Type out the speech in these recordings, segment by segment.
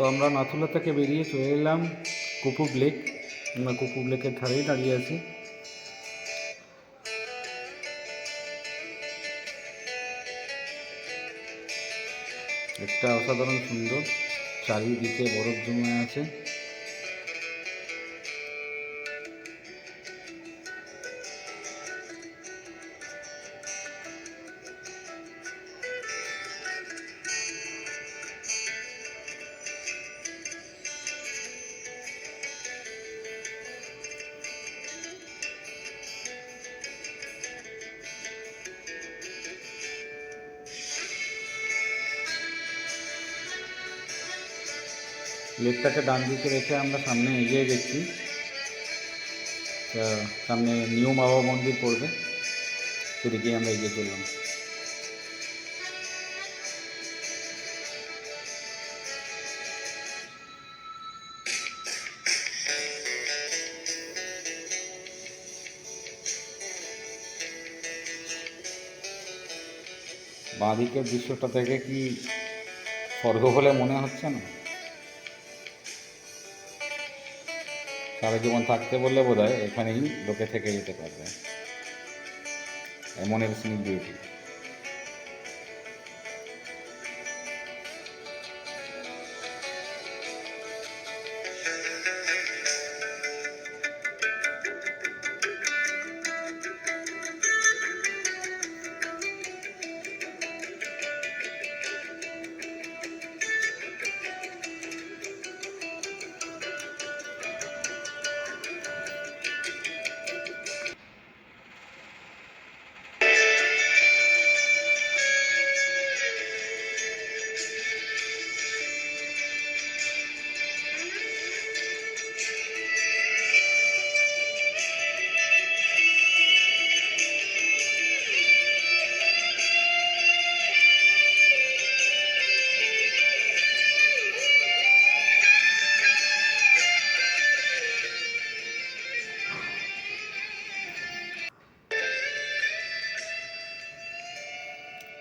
তো আমরা নাথুলা থেকে বেরিয়ে চলে এলাম কুপুব লেক। আমরা কুপুব লেকের ধারেই দাঁড়িয়ে আছি। একটা অসাধারণ সুন্দর, চারিদিকে বরফ জমে আছে। লেকটাকে ডান দিকে রেখে আমরা সামনে এগিয়ে গেছি। সামনে নিউ বাবা মন্দির পড়বে, সেদিকেই আমরা এগিয়ে চললাম। বাঁদিকের দৃশ্যটা থেকে কি স্বর্গ বলে মনে হচ্ছে না? সারা জীবন থাকতে বললে বোধ হয় এখানেই লোকে থেকে যেতে পারবে, এমন এর সিনিক বিউটি।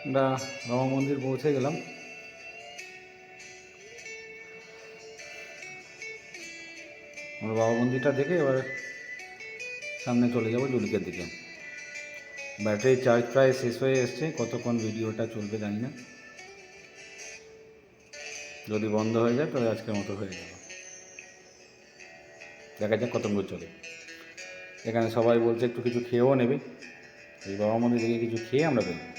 আমরা রাম মন্দির পৌঁছে গেলাম। আমরা বাবা মন্দিরটা দেখে এবার সামনে চলে যাব জুলিকের দিকে। ব্যাটারি চার্জ প্রায় শেষ হয়ে এসছে, কতক্ষণ ভিডিওটা চলবে জানি না। যদি বন্ধ হয়ে যায় তবে আজকের মতো হয়ে যাবে। দেখা যাক কতক্ষণ চলে। এখানে সবাই বলছে একটু কিছু খেয়েও নেবে। এই বাবা মন্দির থেকে কিছু খেয়ে আমরা বেরোবো।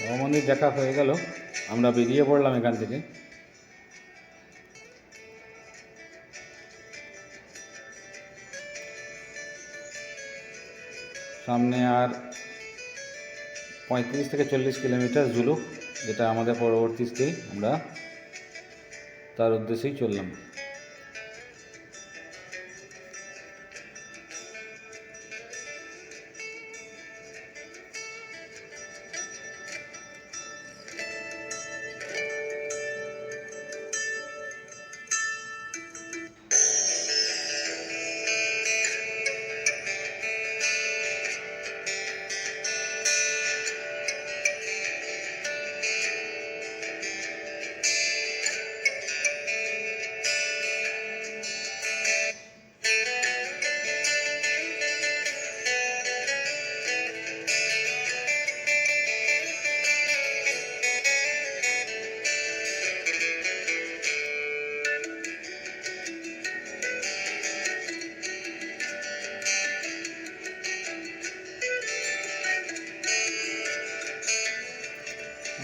বাবা মন্দির দেখা হয়ে গেল, আমরা বেরিয়ে পড়লাম এখান থেকে। সামনে আর 35 থেকে 40 কিলোমিটার জুলুক, যেটা আমাদের পরবর্তী স্টে। আমরা তার উদ্দেশ্যেই চললাম।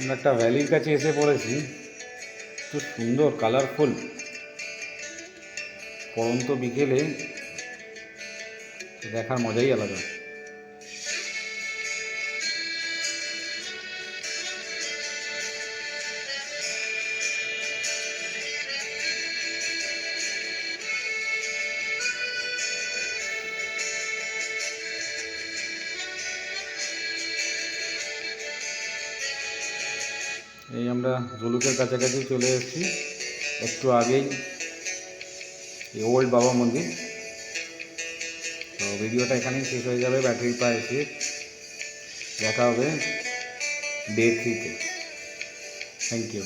আমরা একটা ভ্যালির কাছে এসে পড়েছি। খুব সুন্দর, কালারফুল। পড়ন্ত বিকেলে দেখার মজাই আলাদা। এই আমরা জলুকের কাছাকাছি চলে এসেছি, একটু আগেই এই ওল্ড বাবা মন্দির। তো ভিডিওটা এখানেই শেষ হয়ে যাবে, ব্যাটারি প্রায় শেষ। দেখা হবে ডে 3-তে। Thank you.